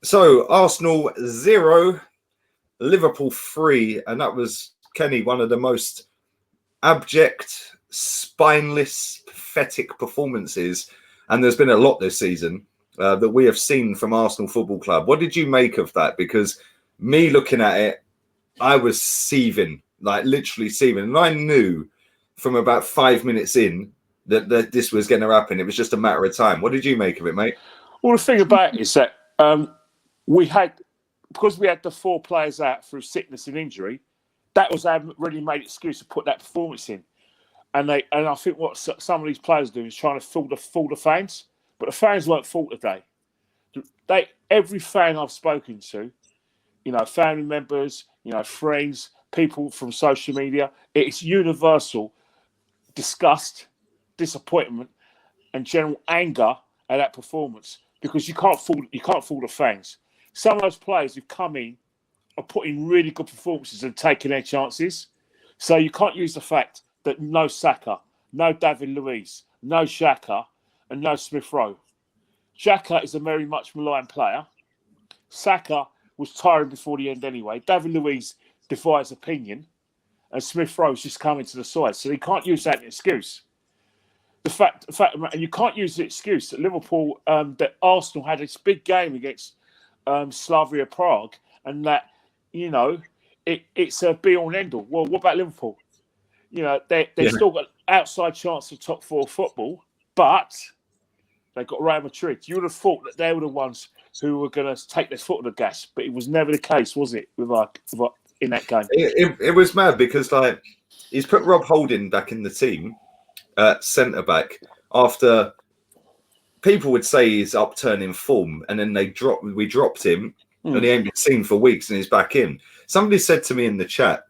So Arsenal 0, Liverpool 3, and that was, Kenny, one of the most abject, spineless, pathetic performances, and there's been a lot this season that we have seen from Arsenal Football Club. What did you make of that? Because me looking at it, I was seething, like literally seething, and I knew from about 5 minutes in that this was going to happen. It was just a matter of time. What did you make of it, mate? Well, the thing about it is that because we had the 4 players out through sickness and injury, that was a really made excuse to put that performance in. And I think what some of these players do is trying to fool the fans, but the fans weren't fooled today. Every fan I've spoken to, family members, friends, people from social media, it's universal disgust, disappointment, and general anger at that performance, because you can't fool the fans. Some of those players who've come in are putting really good performances and taking their chances. So you can't use the fact that no Saka, no David Luiz, no Xhaka, and no Smith Rowe. Xhaka is a very much maligned player. Saka was tiring before the end anyway. David Luiz defies opinion, and Smith Rowe's just coming to the side. So you can't use that as an excuse. The fact, and you can't use the excuse that Liverpool, that Arsenal had this big game against Slavia Prague, and that it's a be all and end all. Well, what about Liverpool? They've still got outside chance of top 4 football, but they got Real Madrid. You would have thought that they were the ones who were going to take their foot on the gas, but it was never the case, was it? In that game, it was mad because he's put Rob Holding back in the team at centre back after people would say he's upturning form, and then we dropped him, and he ain't been seen for weeks, and he's back in. Somebody said to me in the chat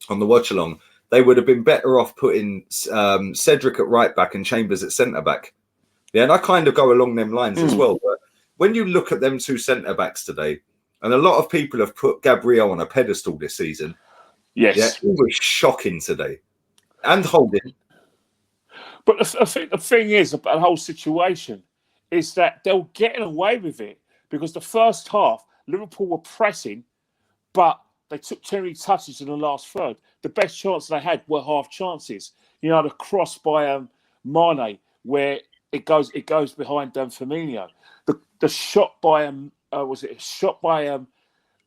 on the watch along, they would have been better off putting Cedric at right back and Chambers at centre back. Yeah, and I kind of go along them lines as well. But when you look at them 2 centre backs today, and a lot of people have put Gabriel on a pedestal this season. Yes, yeah, it was shocking today, and Holding. But I think the thing is about the whole situation is that they were getting away with it, because the first half Liverpool were pressing, but they took too many touches in the last third. The best chances they had were half chances. The cross by Mane, where it goes behind Firmino. The shot by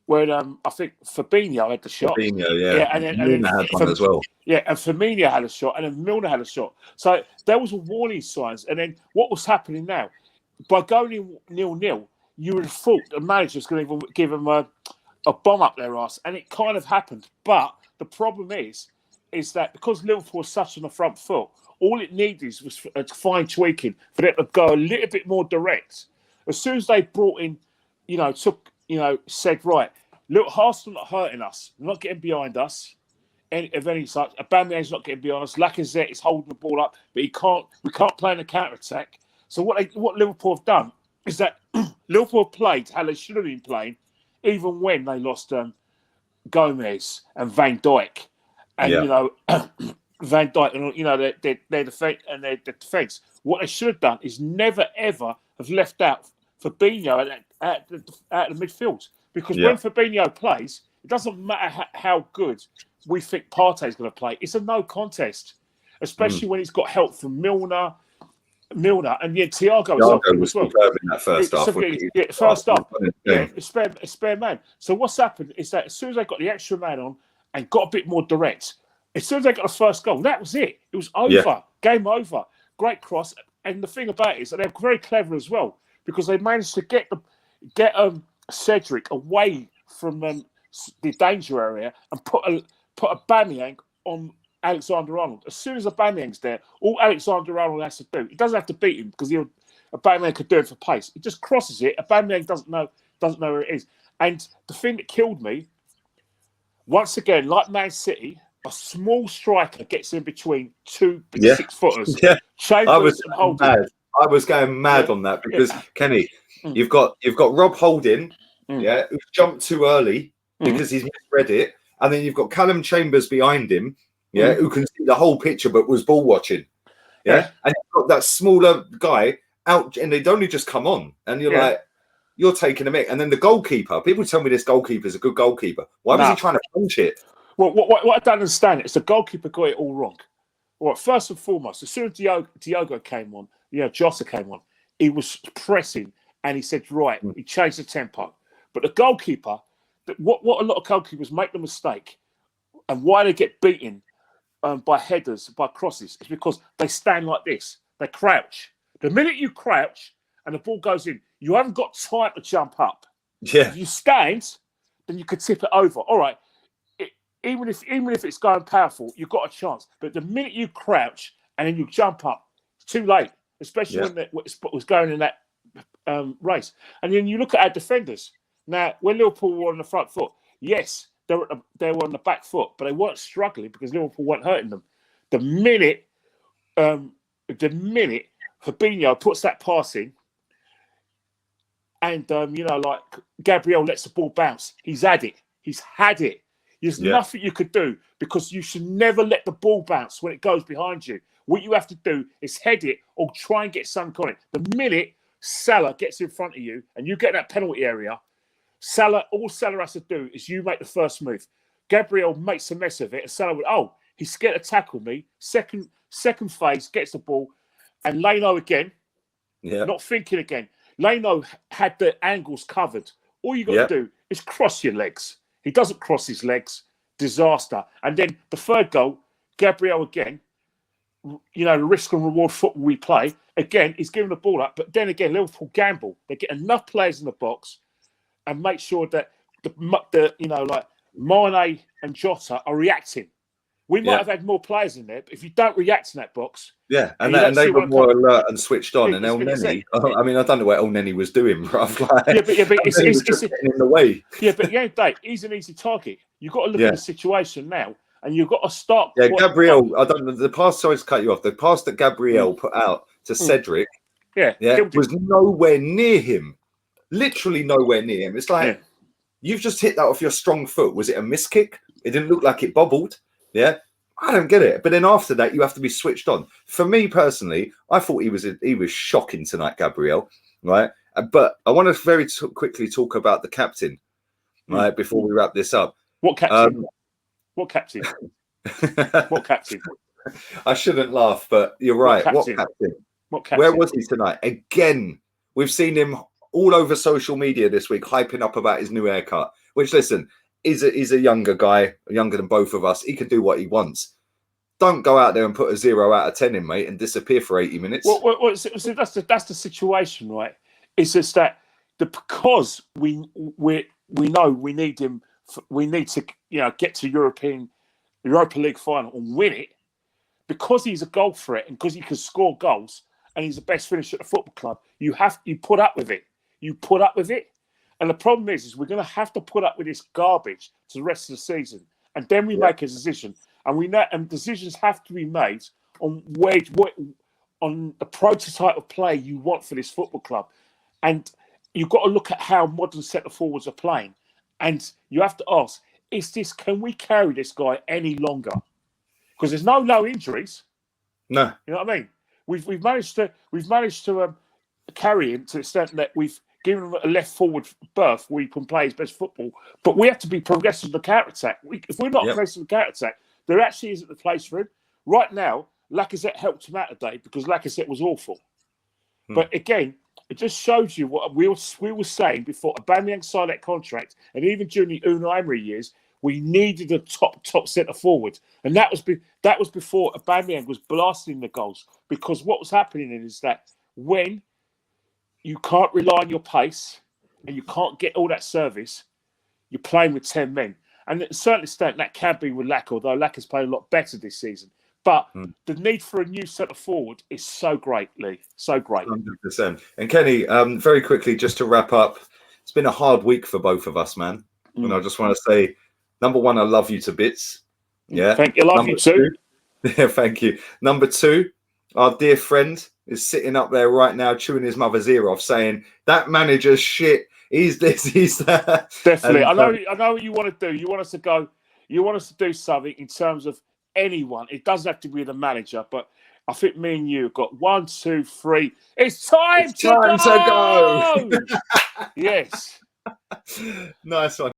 where I think Fabinho had the shot. Fabinho, yeah. And then had one as well. Yeah, and Firmino had a shot, and then Milner had a shot. So there was a warning signs. And then what was happening now? By going in 0-0, you would have thought the manager was going to give them a bomb up their arse, and it kind of happened. But the problem is that because Liverpool was such on the front foot, all it needed was a fine tweaking for them to go a little bit more direct. As soon as they brought in, said, right, look, Arsenal not hurting us, not getting behind us, of any such. Aubameyang's not getting behind us. Lacazette is holding the ball up, but we can't play in a counter attack. So what Liverpool have done is that Liverpool played how they should have been playing, even when they lost Gomez and Van Dijk, and Van Dijk, and their defense and their defense. What they should have done is never ever have left out Fabinho at the midfield, because when Fabinho plays, it doesn't matter how good we think Partey is going to play. It's a no contest, especially when he's got help from Milner, and Thiago was well. In that first half. A spare man. So what's happened is that as soon as they got the extra man on and got a bit more direct, as soon as they got the first goal, that was it. It was over. Yeah. Game over. Great cross. And the thing about it is that they're very clever as well, because they managed to get Cedric away from the danger area and put Aubameyang on Alexander-Arnold. As soon as Aubameyang's there, all Alexander-Arnold has to do, he doesn't have to beat him, because Aubameyang could do it for pace. He just crosses it. Aubameyang doesn't know where it is. And the thing that killed me, once again, like Man City, a small striker gets in between 2 6-footers. Yeah. Chambers and Holding. I was going mad on that because Kenny, you've got Rob Holding, who's jumped too early because he's misread it, and then you've got Callum Chambers behind him, who can see the whole picture but was ball watching, and you've got that smaller guy out, and they'd only just come on, and you're like, you're taking a mick. And then the goalkeeper, people tell me this goalkeeper is a good goalkeeper. Why was he trying to punch it? Well, what I don't understand is the goalkeeper got it all wrong. Well, first and foremost, as soon as Diogo came on, Jota came on, he was pressing and he said, right, he changed the tempo. But the goalkeeper, what a lot of goalkeepers make the mistake and why they get beaten by headers, by crosses, is because they stand like this. They crouch. The minute you crouch and the ball goes in, you haven't got time to jump up. Yeah. If you stand, then you could tip it over. All right. Even if it's going powerful, you've got a chance. But the minute you crouch and then you jump up, it's too late, especially when it was going in that race. And then you look at our defenders. Now, when Liverpool were on the front foot, yes, they were on the back foot, but they weren't struggling because Liverpool weren't hurting them. The minute Fabinho puts that pass in, and Gabriel lets the ball bounce, he's had it. He's had it. There's nothing you could do because you should never let the ball bounce when it goes behind you. What you have to do is head it or try and get something on it. The minute Salah gets in front of you and you get that penalty area, all Salah has to do is you make the first move. Gabriel makes a mess of it, and Salah would, he's scared to tackle me. Second phase, gets the ball, and Leno again, not thinking again. Leno had the angles covered. All you got to do is cross your legs. He doesn't cross his legs. Disaster. And then the third goal, Gabriel again, the risk and reward football we play, again, he's giving the ball up. But then again, Liverpool gamble. They get enough players in the box and make sure that Mane and Jota are reacting. We might have had more players in there, but if you don't react in that box... Yeah, and they were more alert and switched on. And El Neni, I mean, I don't know what El Neni was doing, bruv. But it's in the way. Yeah, but at the end of the day, he's an easy target. You've got to look at the situation now, and you've got to start... Yeah, Gabriel, I don't know, the pass, sorry to cut you off, the pass that Gabriel put out to Cedric was nowhere near him. Literally nowhere near him. It's like, you've just hit that off your strong foot. Was it a miss kick? It didn't look like it bobbled. Yeah, I don't get it. But then after that, you have to be switched on. For me personally, I thought he was shocking tonight, Gabriel. Right, but I want to very quickly talk about the captain, right, before we wrap this up. What captain? What captain? What captain? I shouldn't laugh, but you're right. What captain? What captain? Where was he tonight? Again, we've seen him all over social media this week, hyping up about his new haircut. Which, listen. He's a younger guy, younger than both of us. He can do what he wants. Don't go out there and put a 0 out of 10 in, mate, and disappear for 80 minutes. Well, so that's the situation, right? It's just that because we know we need him. We need to get to Europa League final and win it because he's a goal threat and because he can score goals and he's the best finisher at the football club. You put up with it. You put up with it. And the problem is we're going to have to put up with this garbage to the rest of the season, and then we make a decision. And we know, and decisions have to be made on on the prototype of play you want for this football club. And you've got to look at how modern centre forwards are playing, and you have to ask: can we carry this guy any longer? Because there's no injuries. No, you know what I mean. We've managed to carry him to the extent that we've given him a left forward berth where he can play his best football, but we have to be progressive in the counter-attack. If we're not progressive in the counter-attack, there actually isn't the place for him. Right now, Lacazette helped him out today because Lacazette was awful. But again, it just shows you what we were saying before Aubameyang signed that contract, and even during the Unai Emery years, we needed a top centre forward, and that was before Aubameyang was blasting the goals. Because what was happening is that when you can't rely on your pace and you can't get all that service, you're playing with 10 men. And to a certain extent, that can be with Lack, although Lack has played a lot better this season. But the need for a new centre forward is so great, Lee. So great. 100%. And Kenny, very quickly, just to wrap up, it's been a hard week for both of us, man. And I just want to say, number one, I love you to bits. Yeah. Thank you. Love you too. Yeah, thank you. Number two, our dear friend is sitting up there right now chewing his mother's ear off saying, that manager's shit. He's this, he's that. Definitely. And, I know what you want to do. You want us to do something in terms of anyone. It doesn't have to be the manager, but I think me and you have got 1, 2, 3. It's time, It's time to go. Yes. Nice one.